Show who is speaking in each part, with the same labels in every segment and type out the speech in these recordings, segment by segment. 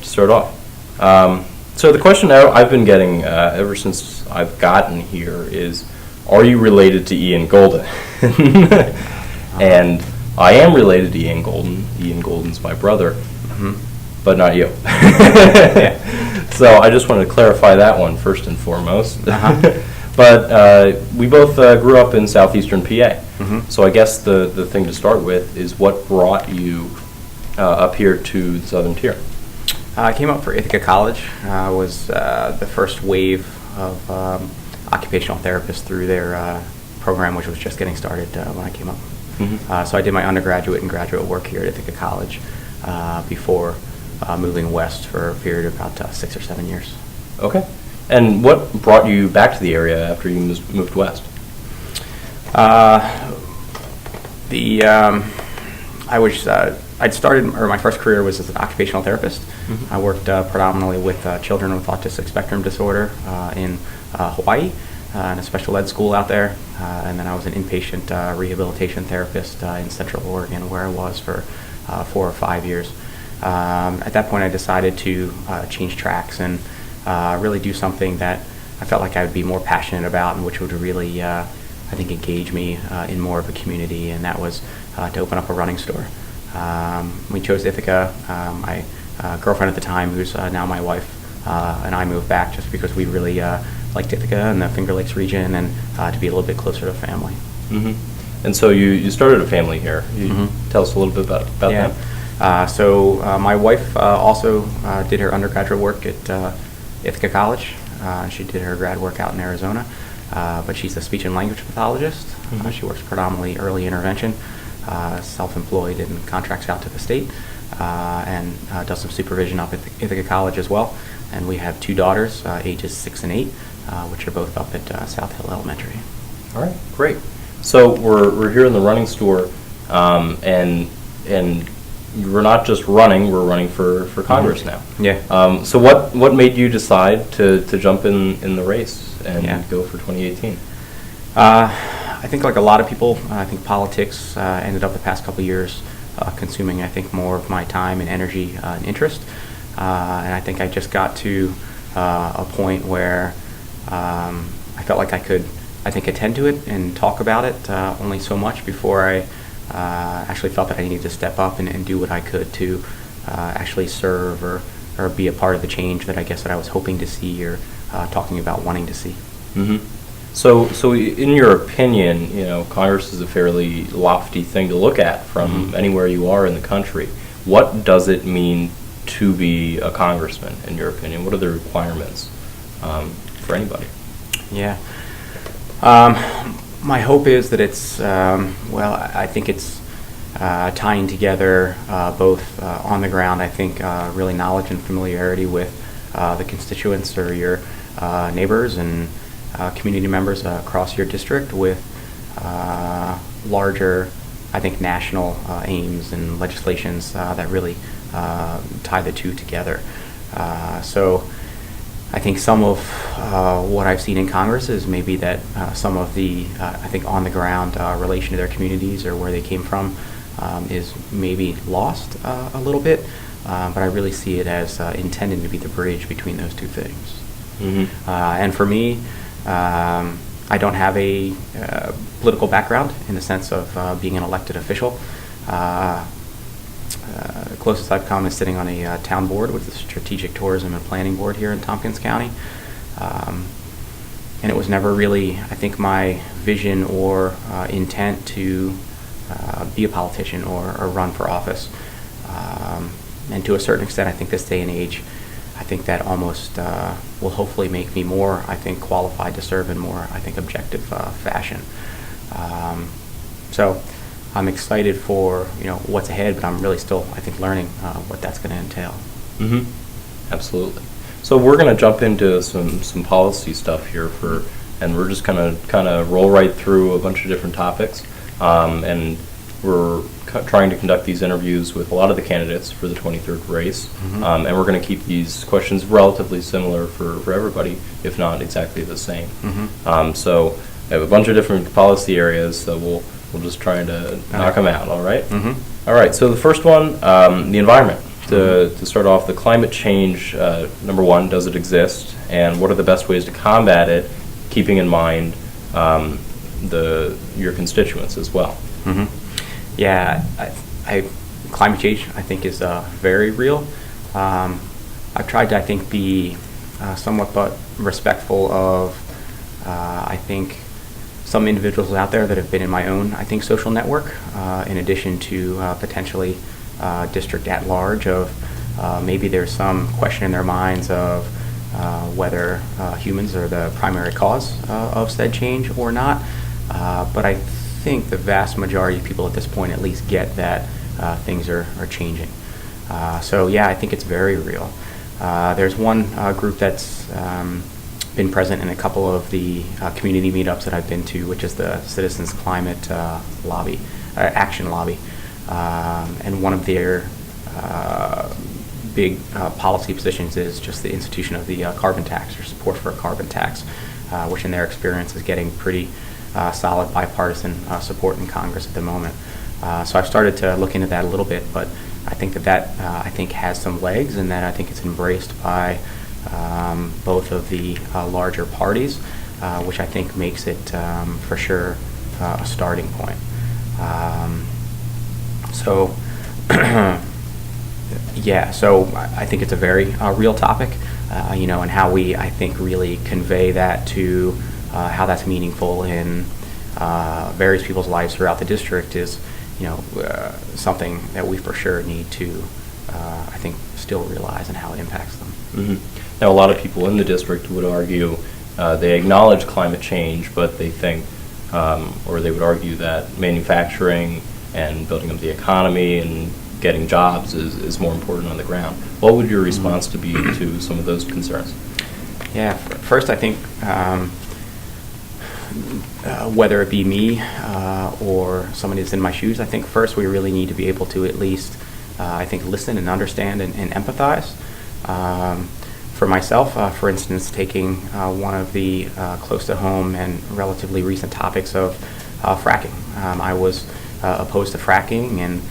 Speaker 1: to start off. So the question I've been getting ever since I've gotten here is, are you related to Ian Golden? And I am related to Ian Golden. Ian Golden's my brother, but not you. So I just wanted to clarify that one first and foremost. But we both grew up in southeastern PA. So I guess the thing to start with is, what brought you up here to the Southern Tier?
Speaker 2: I came up for Ithaca College. I was the first wave of occupational therapists through their program, which was just getting started when I came up. So I did my undergraduate and graduate work here at Ithaca College before moving west for a period of about 6 or 7 years.
Speaker 1: Okay. And what brought you back to the area after you moved west? I'd started, or my first career was as an occupational therapist. I worked predominantly with children with autistic spectrum disorder in Hawaii, in a special ed school out there. And then I was an inpatient rehabilitation therapist in Central Oregon, where I was for 4 or 5 years. At that point, I decided to change tracks and really do something that I felt like I would be more passionate about, and which would really, I think, engage me in more of a community, and that was to open up a running store. We chose Ithaca. My girlfriend at the time, who's now my wife, and I moved back just because we really liked Ithaca and the Finger Lakes region, and to be a little bit closer to family. And so you started a family here. You tell us a little bit about that.
Speaker 2: So my wife also did her undergraduate work at Ithaca College. She did her grad work out in Arizona, but she's a speech and language pathologist. She works predominantly early intervention, self-employed, and contracts out to the state, and does some supervision up at Ithaca College as well. And we have 2 daughters, ages 6 and 8, which are both up at South Hill Elementary.
Speaker 1: All right, great. So we're here in the running store, and we're not just running; we're running for Congress now.
Speaker 2: Yeah.
Speaker 1: So what made you decide to jump in the race and go for 2018?
Speaker 2: I think, like a lot of people, I think politics ended up the past couple of years consuming, I think, more of my time and energy and interest. And I think I just got to a point where I felt like I could, I think, attend to it and talk about it only so much before I actually felt that I needed to step up and do what I could to actually serve or be a part of the change that I guess that I was hoping to see, or talking about wanting to see.
Speaker 1: So in your opinion, Congress is a fairly lofty thing to look at from anywhere you are in the country. What does it mean to be a congressman, in your opinion? What are the requirements for anybody?
Speaker 2: Yeah. My hope is that it's, I think it's tying together both on the ground, I think, really knowledge and familiarity with the constituents or your neighbors and community members across your district, with larger, I think, national aims and legislations that really tie the two together. So I think some of what I've seen in Congress is maybe that some of the, I think, on-the-ground relation to their communities or where they came from is maybe lost a little bit, but I really see it as intended to be the bridge between those two things. And for me, I don't have a political background in the sense of being an elected official. The closest I've come is sitting on a town board with the Strategic Tourism and Planning Board here in Tompkins County. And it was never really, I think, my vision or intent to be a politician or run for office. And to a certain extent, I think this day and age, I think that almost will hopefully make me more, I think, qualified to serve in more, I think, objective fashion. So I'm excited for what's ahead, but I'm really still, I think, learning what that's going to entail.
Speaker 1: Absolutely. So we're going to jump into some policy stuff here and we're just kind of roll right through a bunch of different topics, and we're trying to conduct these interviews with a lot of the candidates for the 23rd race, and we're going to keep these questions relatively similar for everybody, if not exactly the same. So I have a bunch of different policy areas, so we'll just try to knock them out. All right. All right. So the first one, the environment.
Speaker 3: To start off, the climate change, number one, does it exist? And what are the best ways to combat it, keeping in mind your constituents as well?
Speaker 2: Mm-hmm. Yeah, climate change, I think, is very real. I've tried to, I think, be somewhat but respectful of, I think, some individuals out there that have been in my own, I think, social network, in addition to potentially district at large of maybe there's some question in their minds of whether humans are the primary cause of said change or not. But I think the vast majority of people at this point at least get that things are changing. So yeah, I think it's very real. There's one group that's been present in a couple of the community meetups that I've been to, which is the Citizens Climate Action Lobby. And one of their big policy positions is just the institution of the carbon tax, or support for a carbon tax, which in their experience is getting pretty solid bipartisan support in Congress at the moment. So I've started to look into that a little bit, but I think that I think has some legs, and that I think it's embraced by both of the larger parties, which I think makes it for sure a starting point. So yeah, so I think it's a very real topic, and how we, I think, really convey that to how that's meaningful in various people's lives throughout the district is, something that we for sure need to, I think, still realize and how it impacts them.
Speaker 3: Mm-hmm. Now, a lot of people in the district would argue they acknowledge climate change, but they think, or they would argue that manufacturing and building up the economy and getting jobs is more important on the ground. What would your response to be to some of those concerns?
Speaker 2: Yeah, first I think whether it be me or somebody that's in my shoes, I think first we really need to be able to at least, I think, listen and understand and empathize. For myself, for instance, taking one of the close to home and relatively recent topics of fracking. I was opposed to fracking and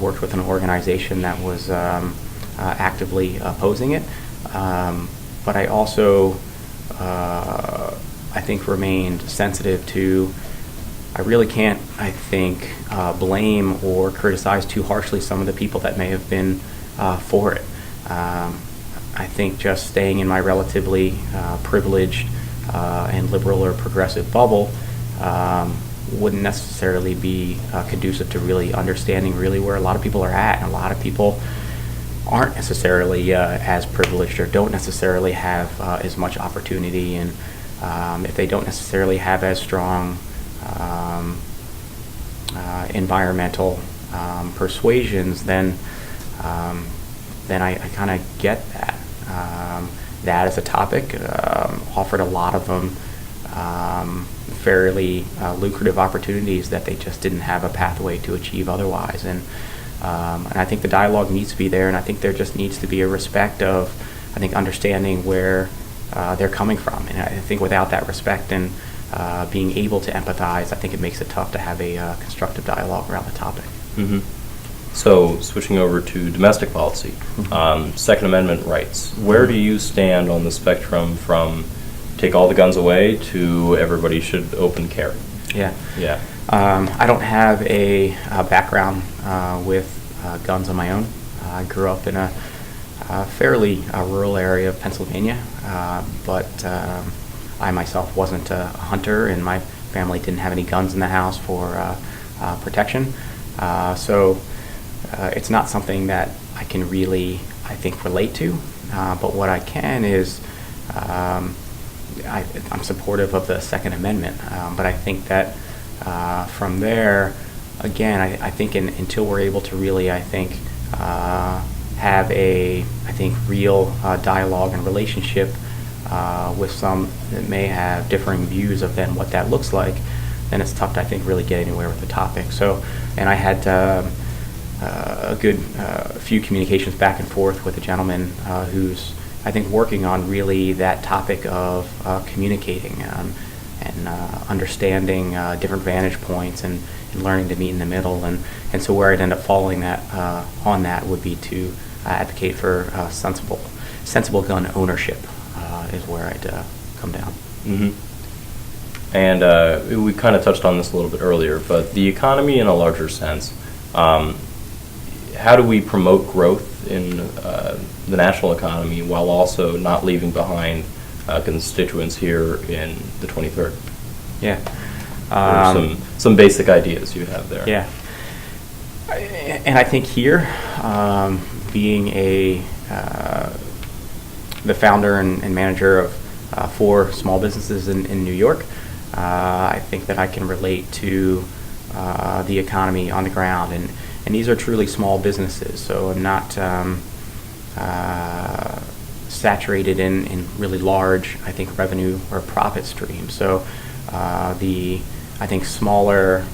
Speaker 2: worked with an organization that was actively opposing it. But I also, I think, remained sensitive to, I really can't, I think, blame or criticize too harshly some of the people that may have been for it. I think just staying in my relatively privileged and liberal or progressive bubble wouldn't necessarily be conducive to really understanding really where a lot of people are at, and a lot of people aren't necessarily as privileged or don't necessarily have as much opportunity, and if they don't necessarily have as strong environmental persuasions, then I kind of get that. That as a topic offered a lot of them fairly lucrative opportunities that they just didn't have a pathway to achieve otherwise. And I think the dialogue needs to be there, and I think there just needs to be a respect of, I think, understanding where they're coming from. And I think without that respect and being able to empathize, I think it makes it tough to have a constructive dialogue around the topic.
Speaker 3: Mm-hmm. So, switching over to domestic policy, Second Amendment rights. Where do you stand on the spectrum from take all the guns away to everybody should open carry?
Speaker 2: Yeah.
Speaker 3: Yeah.
Speaker 2: I don't have a background with guns on my own. I grew up in a fairly rural area of Pennsylvania, but I myself wasn't a hunter, and my family didn't have any guns in the house for protection. So it's not something that I can really, I think, relate to. But what I can is I'm supportive of the Second Amendment, but I think that from there, again, I think until we're able to really, I think, have a, I think, real dialogue and relationship with some that may have differing views of then what that looks like, then it's tough to, I think, really get anywhere with the topic. So, and I had a good few communications back and forth with a gentleman who's, I think, working on really that topic of communicating and understanding different vantage points and learning to meet in the middle. And so where I'd end up following that on that would be to
Speaker 1: advocate for sensible gun ownership is where I'd come down.
Speaker 3: Mm-hmm. And we kind of touched on this a little bit earlier, but the economy in a larger sense, how do we promote growth in the national economy while also not leaving behind constituents here in the 23rd?
Speaker 1: Yeah.
Speaker 3: Some basic ideas you have there.
Speaker 1: Yeah. And I think here, being the founder and manager of 4 small businesses in New York, I think that I can relate to the economy on the ground, and these are truly small businesses. So I'm not saturated in really large, I think, revenue or profit streams. So I think smaller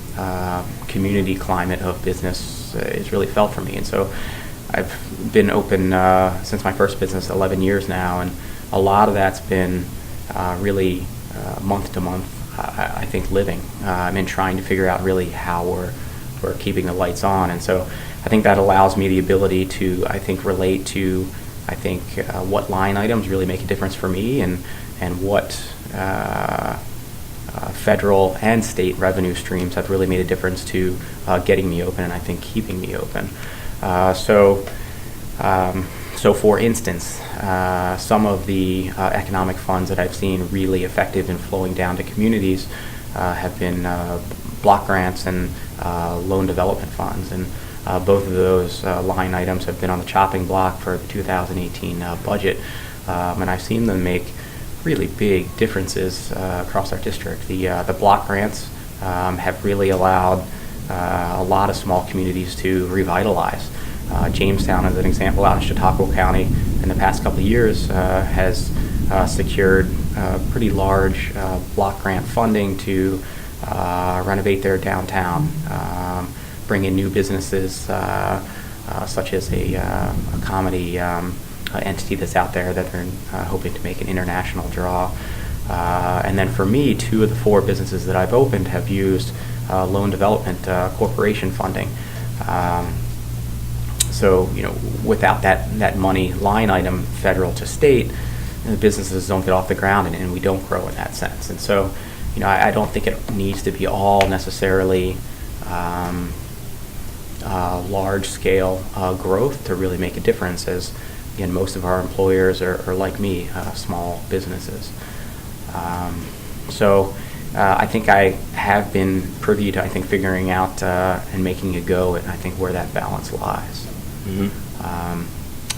Speaker 1: community climate of business is really felt for me, and so I've been open since my first business 11 years now, and a lot of that's been really month to month, I think, living and trying to figure out really how we're keeping the lights on. And so I think that allows me the ability to, I think, relate to, I think, what line items really make a difference for me, and what federal and state revenue streams have really made a difference to getting me open, and I think keeping me open. So for instance, some of the economic funds that I've seen really effective in flowing down to communities have been block grants and loan development funds, and both of those line items have been on the chopping block for the 2018 budget, and I've seen them make really big differences across our district. The block grants have really allowed a lot of small communities to revitalize. Jamestown, as an example, out in Chautauqua County, in the past couple of years, has secured pretty large block grant funding to renovate their downtown, bring in new businesses, such as a comedy entity that's out there that they're hoping to make an international draw. And then for me, 2 of the 4 businesses that I've opened have used loan development corporation funding. So, without that money line item, federal to state, the businesses don't get off the ground, and we don't grow in that sense. And so, I don't think it needs to be all necessarily large-scale growth to really make a difference, as, again, most of our employers are like me, small businesses. So I think I have been privy to, I think, figuring out and making a go at, I think, where that balance lies. Mm-hmm. I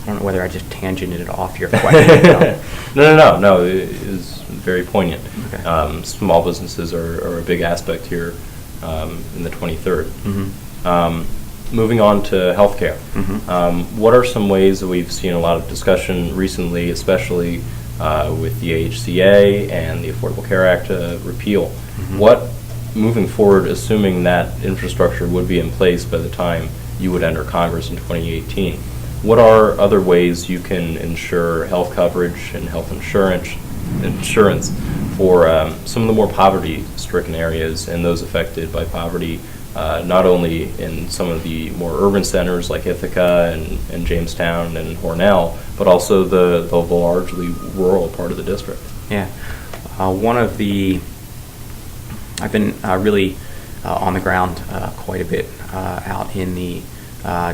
Speaker 1: don't know whether I just tangented it off your question.
Speaker 3: No, it is very poignant.
Speaker 1: Okay.
Speaker 3: Small businesses are a big aspect here in the 23rd. Mm-hmm. Moving on to healthcare. Mm-hmm. What are some ways that we've seen a lot of discussion recently, especially with the AHCA and the Affordable Care Act repeal? Mm-hmm. What, moving forward, assuming that infrastructure would be in place by the time you would enter Congress in 2018, what are other ways you can ensure health coverage and health insurance for some of the more poverty-stricken areas and those affected by poverty, not only in some of the more urban centers like Ithaca and Jamestown and Hornell, but also the largely rural part of the district?
Speaker 1: Yeah. I've been really on the ground quite a bit out in the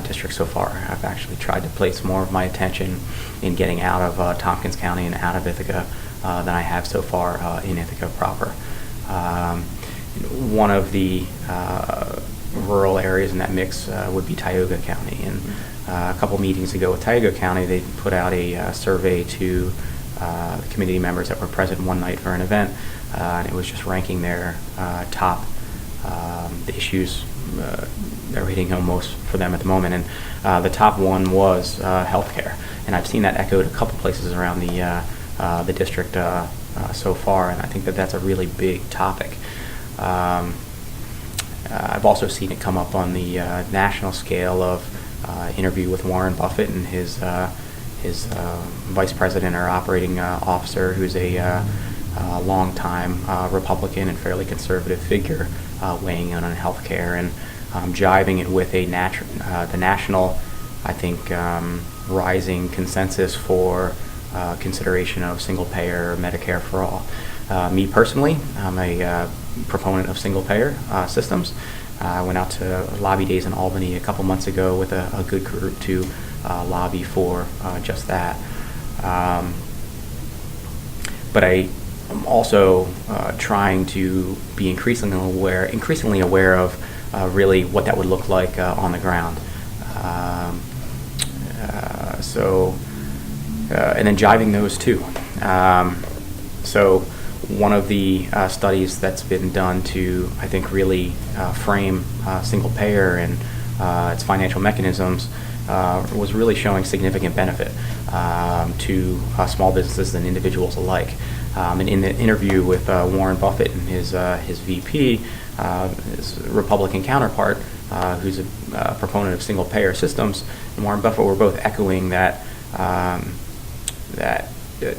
Speaker 1: district so far. I've actually tried to place more of my attention in getting out of Tompkins County and out of Ithaca than I have so far in Ithaca proper. One of the rural areas in that mix would be Tioga County, and a couple meetings ago with Tioga County, they put out a survey to the community members that were present one night for an event, and it was just ranking their top the issues that were hitting home most for them at the moment, and the top one was healthcare, and I've seen that echoed a couple places around the district so far, and I think that that's a really big topic. I've also seen it come up on the national scale of interview with Warren Buffett and his vice president or operating officer, who's a longtime Republican and fairly conservative figure, weighing in on healthcare and jiving it with the national, I think, rising consensus for consideration of single-payer Medicare for all. Me personally, I'm a proponent of single-payer systems. I went out to lobby days in Albany a couple months ago with a good group to lobby for just that. But I am also trying to be increasingly aware of really what that would look like on the ground. And then jiving those two. So one of the studies that's been done to, I think, really frame single payer and its financial mechanisms was really showing significant benefit to small businesses and individuals alike. And in the interview with Warren Buffett and his VP, his Republican counterpart, who's a proponent of single payer systems, and Warren Buffett were both echoing that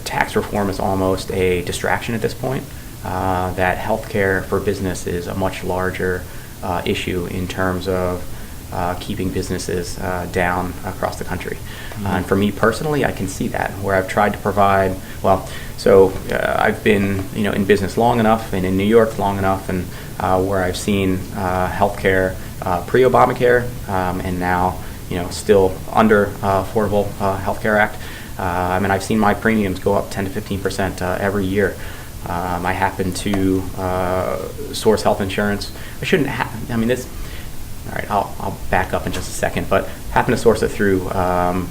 Speaker 1: tax reform is almost a distraction at this point, that healthcare for business is a much larger issue in terms of keeping businesses down across the country. And for me personally, I can see that, where I've tried to provide, I've been in business long enough and in New York long enough, and where I've seen healthcare pre-Obamacare and now still under Affordable Healthcare Act. I've seen my premiums go up 10 to 15% every year. I happen to source health insurance. I shouldn't have. This. All right, I'll back up in just a second, but happen to source it through an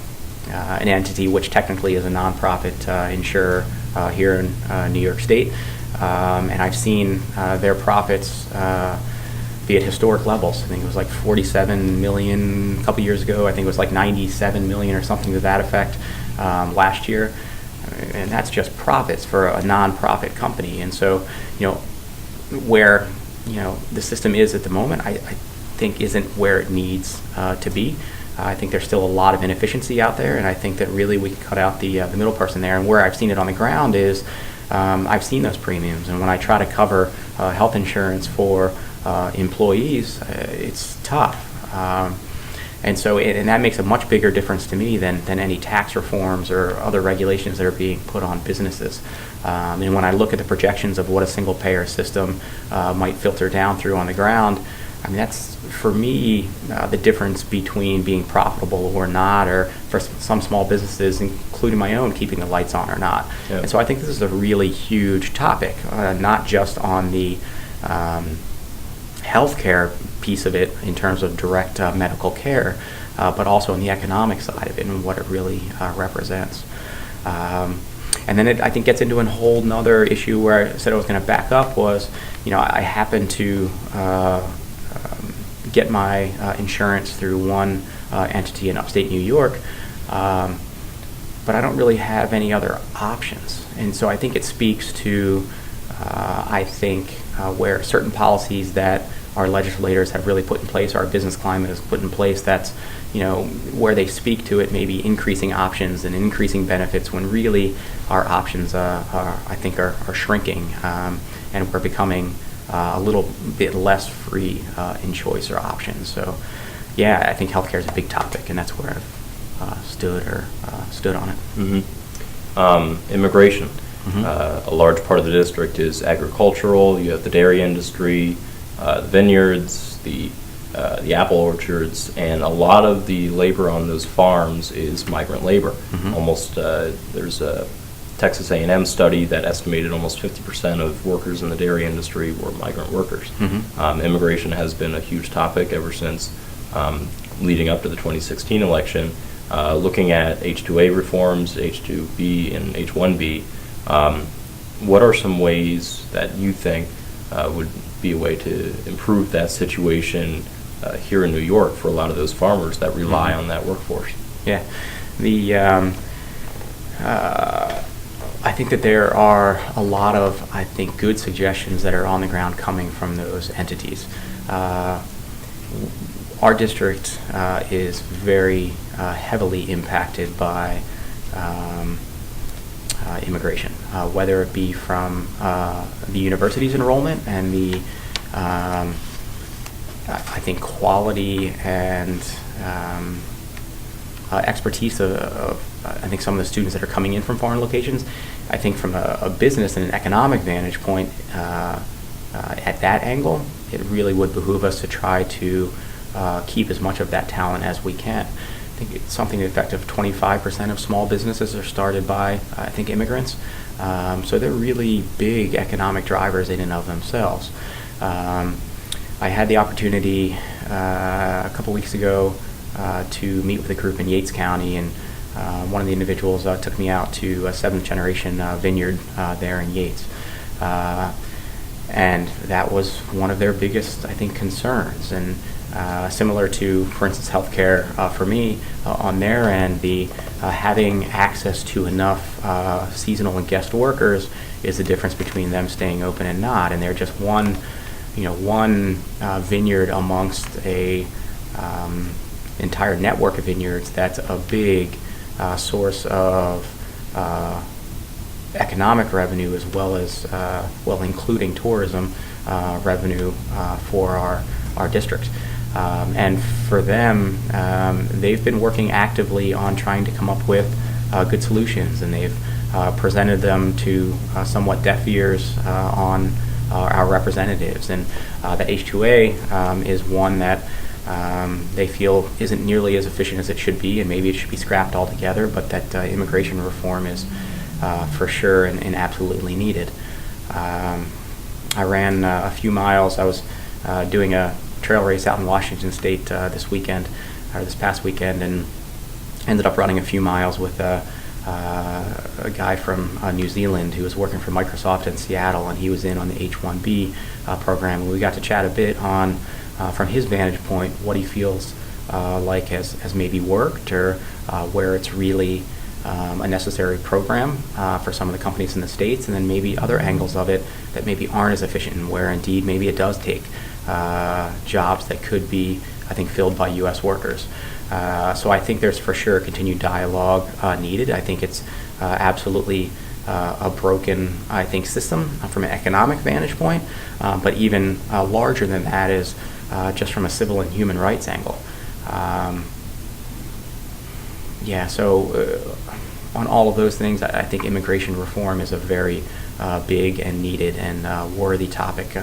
Speaker 1: entity which technically is a nonprofit insurer here in New York State, and I've seen their profits be at historic levels. I think it was like 47 million a couple years ago. I think it was like 97 million or something to that effect last year, and that's just profits for a nonprofit company. And so, where the system is at the moment, I think isn't where it needs to be. I think there's still a lot of inefficiency out there, and I think that really we can cut out the middle person there. And where I've seen it on the ground is I've seen those premiums, and when I try to cover health insurance for employees, it's tough. And that makes a much bigger difference to me than any tax reforms or other regulations that are being put on businesses. And when I look at the projections of what a single payer system might filter down through on the ground, that's, for me, the difference between being profitable or not, or for some small businesses, including my own, keeping the lights on or not. Yeah. And so I think this is a really huge topic, not just on the healthcare piece of it in terms of direct medical care, but also on the economic side of it and what it really represents. And then it, I think, gets into a whole nother issue where I said I was going to back up was, I happen to get my insurance through one entity in upstate New York, but I don't really have any other options. And so I think it speaks to, where certain policies that our legislators have really put in place, our business climate has put in place, that's, where they speak to it, maybe increasing options and increasing benefits, when really our options are shrinking, and we're becoming a little bit less free in choice or options. So, yeah, I think healthcare is a big topic, and that's where I've stood on it.
Speaker 3: Mm-hmm. Immigration. Mm-hmm. A large part of the district is agricultural. You have the dairy industry, the vineyards, the apple orchards, and a lot of the labor on those farms is migrant labor. Mm-hmm. Almost, there's a Texas A&M study that estimated almost 50% of workers in the dairy industry were migrant workers. Mm-hmm. Immigration has been a huge topic ever since leading up to the 2016 election. Looking at H-2A reforms, H-2B, and H-1B, what are some ways that you think would be a way to improve that situation here in New York for a lot of those farmers that rely on that workforce?
Speaker 1: Yeah, I think that there are a lot of, good suggestions that are on the ground coming from those entities. Our district is very heavily impacted by immigration, whether it be from the university's enrollment and the, quality and expertise of I think some of the students that are coming in from foreign locations. I think from a business and an economic vantage point, at that angle, it really would behoove us to try to keep as much of that talent as we can. I think it's something to the effect of 25% of small businesses are started by, I think, immigrants. So they're really big economic drivers in and of themselves. I had the opportunity a couple weeks ago to meet with a group in Yates County, and one of the individuals took me out to a seventh generation vineyard there in Yates. And that was one of their biggest, I think, concerns. And similar to, for instance, healthcare for me, on their end, the having access to enough seasonal and guest workers is the difference between them staying open and not. And they're just one vineyard amongst a entire network of vineyards that's a big source of economic revenue, as well as including tourism revenue for our district. And for them, they've been working actively on trying to come up with good solutions, and they've presented them to somewhat deaf ears on our representatives. And the H-2A is one that they feel isn't nearly as efficient as it should be, and maybe it should be scrapped altogether, but that immigration reform is for sure and absolutely needed. I ran a few miles. I was doing a trail race out in Washington State this past weekend, and ended up running a few miles with a guy from New Zealand who was working for Microsoft in Seattle, and he was in on the H-1B program. And we got to chat a bit on, from his vantage point, what he feels like has maybe worked, or where it's really a necessary program for some of the companies in the States, and then maybe other angles of it that maybe aren't as efficient, and where indeed maybe it does take jobs that could be, I think, filled by U.S. workers. So I think there's for sure continued dialogue needed. I think it's absolutely a broken, I think, system from an economic vantage point, but even larger than that is just from a civil and human rights angle. So on all of those things, I think immigration reform is a very big and needed and worthy topic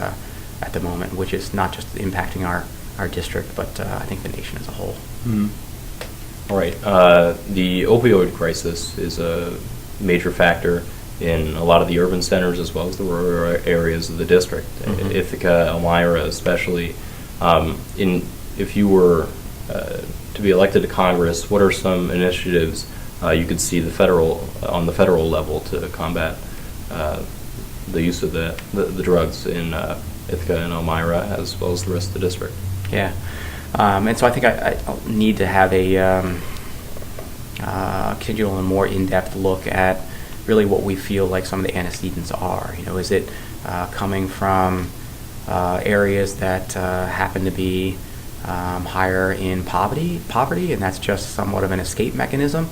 Speaker 1: at the moment, which is not just impacting our district, but I think the nation as a whole.
Speaker 3: All right. The opioid crisis is a major factor in a lot of the urban centers as well as the rural areas of the district, Ithaca, Elmira especially. If you were to be elected to Congress, what are some initiatives you could see on the federal level to combat the use of the drugs in Ithaca and Elmira, as well as the rest of the district?
Speaker 1: Yeah. And so I think I need to have a continual and more in-depth look at really what we feel like some of the antecedents are. Is it coming from areas that happen to be higher in poverty, and that's just somewhat of an escape mechanism?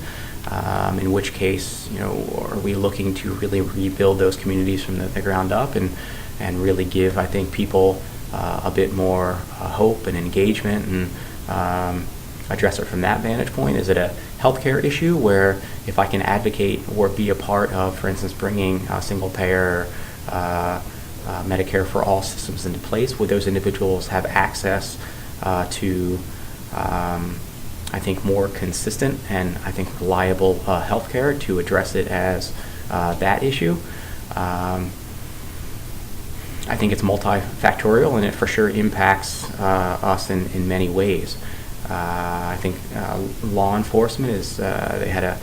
Speaker 1: In which case, are we looking to really rebuild those communities from the ground up and really give, I think, people a bit more hope and engagement, and address it from that vantage point? Is it a healthcare issue where if I can advocate or be a part of, for instance, bringing single-payer Medicare for all systems into place, would those individuals have access to I think more consistent and I think reliable health care to address it as that issue? I think it's multifactorial, and it for sure impacts us in many ways. I think law enforcement is, they had a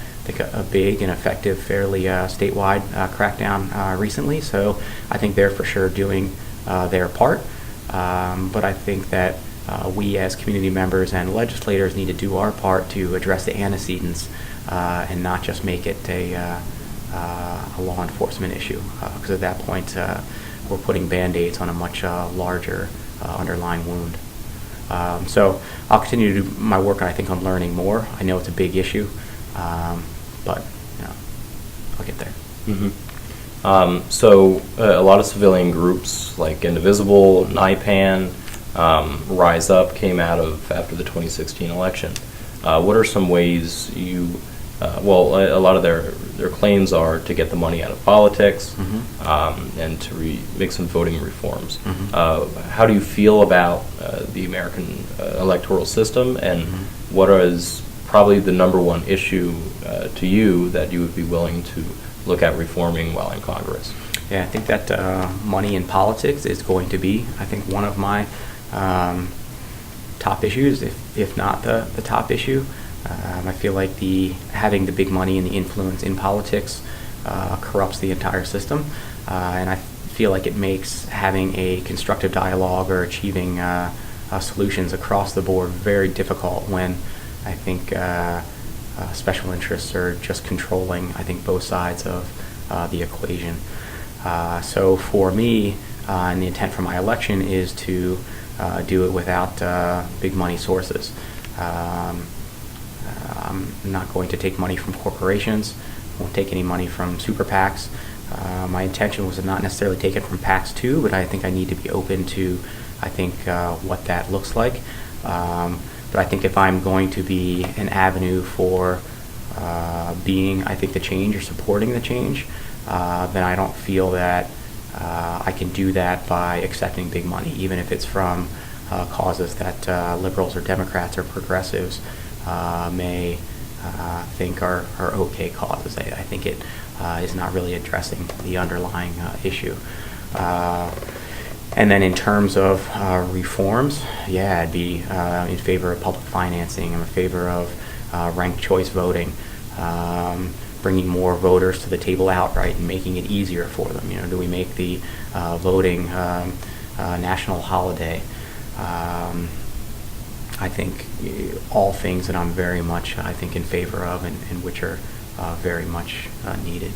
Speaker 1: big and effective, fairly statewide crackdown recently, so I think they're for sure doing their part. But I think that we as community members and legislators need to do our part to address the antecedents and not just make it a law enforcement issue, because at that point we're putting Band-Aids on a much larger underlying wound. So I'll continue to do my work, I think, on learning more. I know it's a big issue, but I'll get there.
Speaker 3: So a lot of civilian groups like Indivisible, NYPAN, Rise Up came out of after the 2016 election. what are some ways you, well, a lot of their claims are to get the money out of politics and to make some voting reforms. How do you feel about the American electoral system, and what is probably the number one issue to you that you would be willing to look at reforming while in Congress?
Speaker 1: Yeah, I think that money in politics is going to be, I think, one of my top issues, if not the top issue. I feel like having the big money and the influence in politics corrupts the entire system, and I feel like it makes having a constructive dialogue or achieving solutions across the board very difficult when I think special interests are just controlling, I think, both sides of the equation. So for me, and the intent for my election is to do it without big money sources. I'm not going to take money from corporations, won't take any money from super PACs. My intention was to not necessarily take it from PACs too, but I think I need to be open to, I think, what that looks like. But I think if I'm going to be an avenue for being, I think, the change or supporting the change, then I don't feel that I can do that by accepting big money, even if it's from causes that liberals or Democrats or progressives may think are okay causes. I think it is not really addressing the underlying issue. And then in terms of reforms, yeah, I'd be in favor of public financing. I'm in favor of ranked choice voting, bringing more voters to the table outright and making it easier for them. You know, do we make the voting national holiday? I think all things that I'm very much, I think, in favor of, and which are very much needed.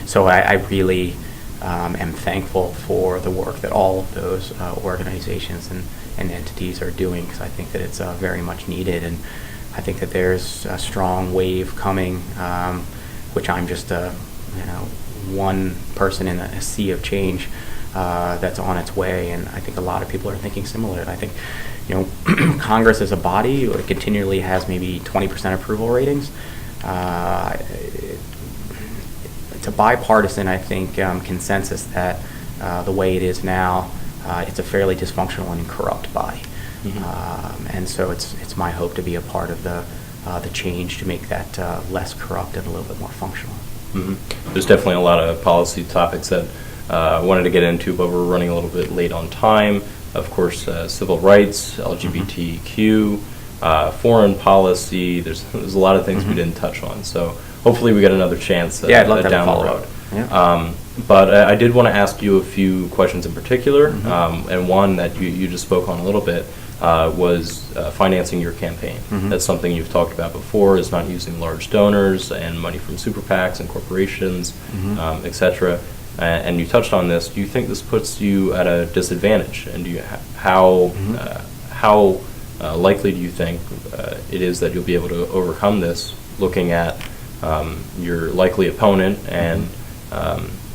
Speaker 1: So I really am thankful for the work that all of those organizations and entities are doing, because I think that it's very much needed, and I think that there's a strong wave coming, which I'm just one person in a sea of change that's on its way, and I think a lot of people are thinking similar. I think, Congress as a body, it continually has maybe 20% approval ratings. It's a bipartisan, I think, consensus that the way it is now, it's a fairly dysfunctional and corrupt body. And so it's my hope to be a part of the change to make that less corrupt and a little bit more functional.
Speaker 3: There's definitely a lot of policy topics that I wanted to get into, but we're running a little bit late on time. Of course, civil rights, LGBTQ, foreign policy. There's a lot of things we didn't touch on. So hopefully we get another chance
Speaker 1: I'd love to
Speaker 3: down the road.
Speaker 1: Yeah.
Speaker 3: But I did want to ask you a few questions in particular, and one that you just spoke on a little bit was financing your campaign. That's something you've talked about before, is not using large donors and money from super PACs and corporations, et cetera. And you touched on this. Do you think this puts you at a disadvantage? And how likely do you think it is that you'll be able to overcome this, looking at your likely opponent and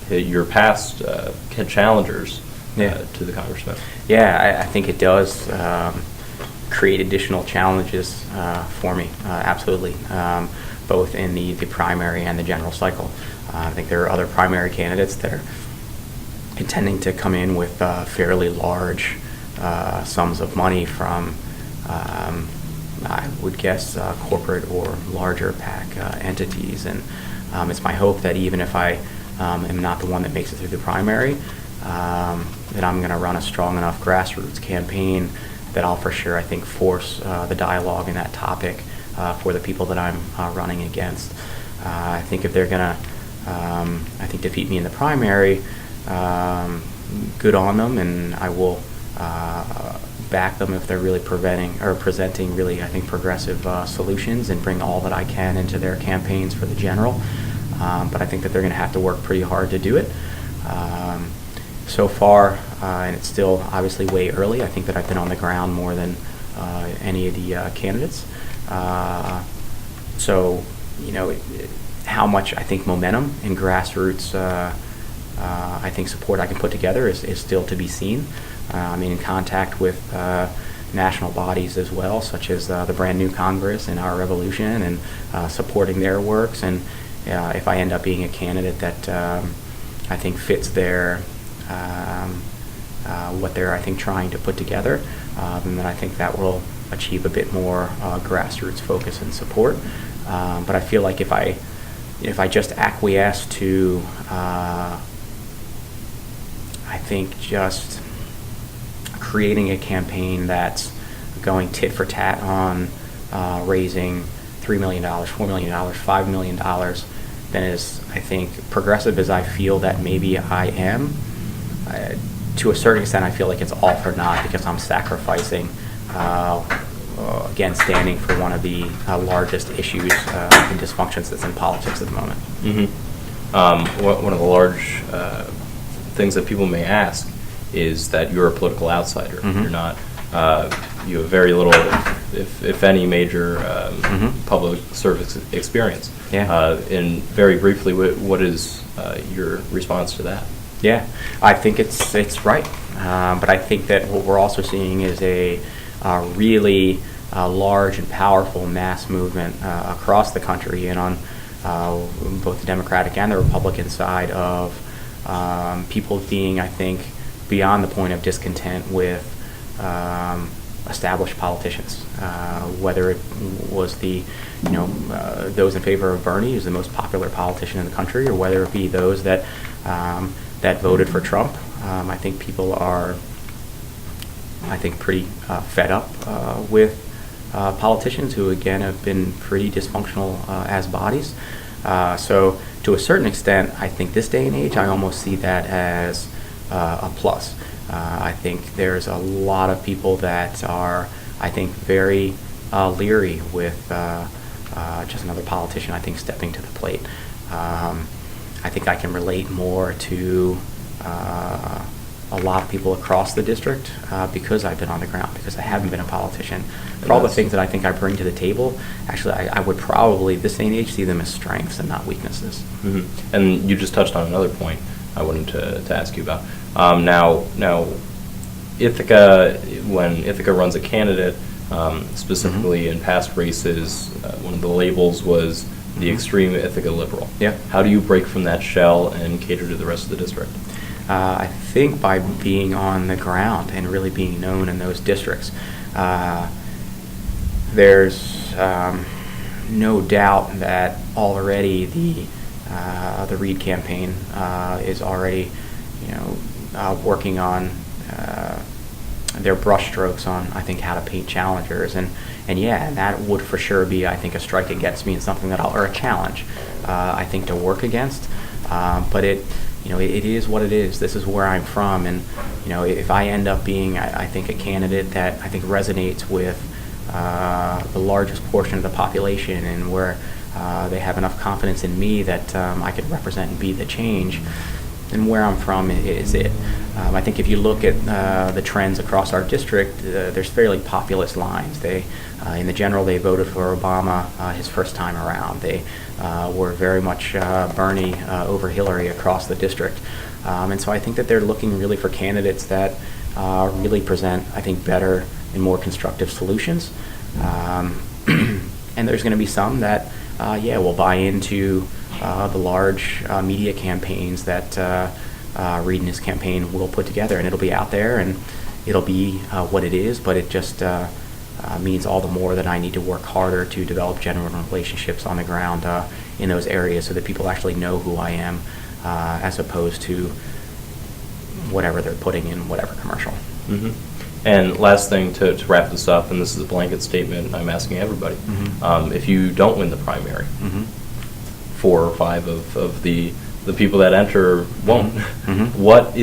Speaker 3: your past challengers to the congressman?
Speaker 1: Yeah, I think it does create additional challenges for me, absolutely, both in the primary and the general cycle. I think there are other primary candidates that are intending to come in with fairly large sums of money from, I would guess, corporate or larger PAC entities. And it's my hope that even if I am not the one that makes it through the primary, that I'm going to run a strong enough grassroots campaign that I'll for sure, I think, force the dialogue in that topic for the people that I'm running against. I think if they're going to defeat me in the primary, good on them, and I will back them if they're really presenting really, I think, progressive solutions, and bring all that I can into their campaigns for the general. But I think that they're going to have to work pretty hard to do it. So far, and it's still obviously way early, I think that I've been on the ground more than any of the candidates. So, how much I think momentum and grassroots I think support I can put together is still to be seen. I'm in contact with the national bodies as well, such as the brand new Congress and Our Revolution, and supporting their works. And if I end up being a candidate that I think fits their what they're, I think, trying to put together, then I think that will achieve a bit more grassroots focus and support. But I feel like if I just acquiesce to, I think, just creating a campaign that's going tit for tat on raising $3 million, $4 million, $5 million, then as, I think, progressive as I feel that maybe I am, to a certain extent I feel like it's all for naught, because I'm sacrificing, again, standing for one of the largest issues and dysfunctions that's in politics at the moment.
Speaker 3: One of the large things that people may ask is that you're a political outsider. You're not. You have very little, if any, major public service experience.
Speaker 1: Yeah.
Speaker 3: And very briefly, what is your response to that?
Speaker 1: Yeah, I think it's right, but I think that what we're also seeing is a really large and powerful mass movement across the country and on both the Democratic and the Republican side of people being, I think, beyond the point of discontent with established politicians, whether it was those in favor of Bernie, who's the most popular politician in the country, or whether it be those that voted for Trump. I think people are, pretty fed up with politicians who, again, have been pretty dysfunctional as bodies. So to a certain extent, I think this day and age, I almost see that as a plus. I think there's a lot of people that are, I think, very leery with just another politician, I think, stepping to the plate. I think I can relate more to a lot of people across the district because I've been on the ground, because I haven't been a politician. For all the things that I think I bring to the table, actually, I would probably, this day and age, see them as strengths and not weaknesses.
Speaker 3: Mm-hmm. And you just touched on another point I wanted to ask you about. Now, Ithaca, when Ithaca runs a candidate, specifically in past races, one of the labels was the extreme Ithaca liberal.
Speaker 1: Yeah.
Speaker 3: How do you break from that shell and cater to the rest of the district?
Speaker 1: I think by being on the ground and really being known in those districts. There's no doubt that already the Reid campaign is already, working on their brushstrokes on, I think, how to paint challengers, and yeah, that would for sure be, I think, a strike against me and something or a challenge, I think, to work against. But it is what it is. This is where I'm from, and if I end up being, I think, a candidate that I think resonates with the largest portion of the population, and where they have enough confidence in me that I could represent and be the change, then where I'm from is it. I think if you look at the trends across our district, there's fairly populist lines. In the general, they voted for Obama his first time around. They were very much Bernie over Hillary across the district. And so I think that they're looking really for candidates that really present, I think, better and more constructive solutions. And there's going to be some that, will buy into the large media campaigns that Reid and his campaign will put together, and it'll be out there, and it'll be what it is, but it just means all the more that I need to work harder to develop genuine relationships on the ground in those areas so that people actually know who I am, as opposed to whatever they're putting in whatever commercial.
Speaker 3: Mm-hmm. And last thing to wrap this up, and this is a blanket statement I'm asking everybody, if you don't win the primary, 4 or 5 of the people that enter won't, what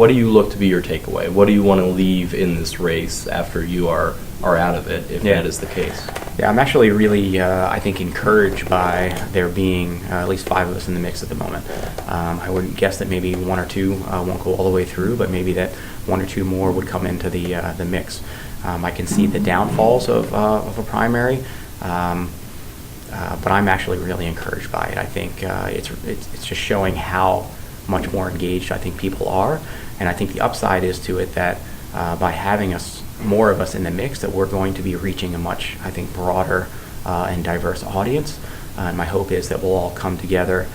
Speaker 3: do you look to be your takeaway? What do you want to leave in this race after you are out of it, if that is the case?
Speaker 1: Yeah, I'm actually really, I think, encouraged by there being at least 5 of us in the mix at the moment. I would guess that maybe 1 or 2 won't go all the way through, but maybe that 1 or 2 more would come into the mix. I can see the downfalls of a primary, but I'm actually really encouraged by it. I think it's just showing how much more engaged I think people are, and I think the upside is to it that by having us
Speaker 2: more of us in the mix, that we're going to be reaching a much, I think, broader and diverse audience. And my hope is that we'll all come together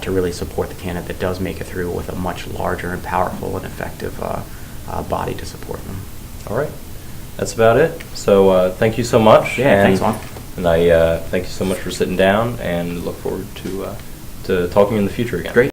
Speaker 2: to really support the candidate that does make it through, with a much larger and powerful and effective body to support them.
Speaker 3: All right. That's about it. So thank you so much.
Speaker 2: Yeah, thanks, Juan.
Speaker 3: And I thank you so much for sitting down, and look forward to talking in the future again.
Speaker 2: Great.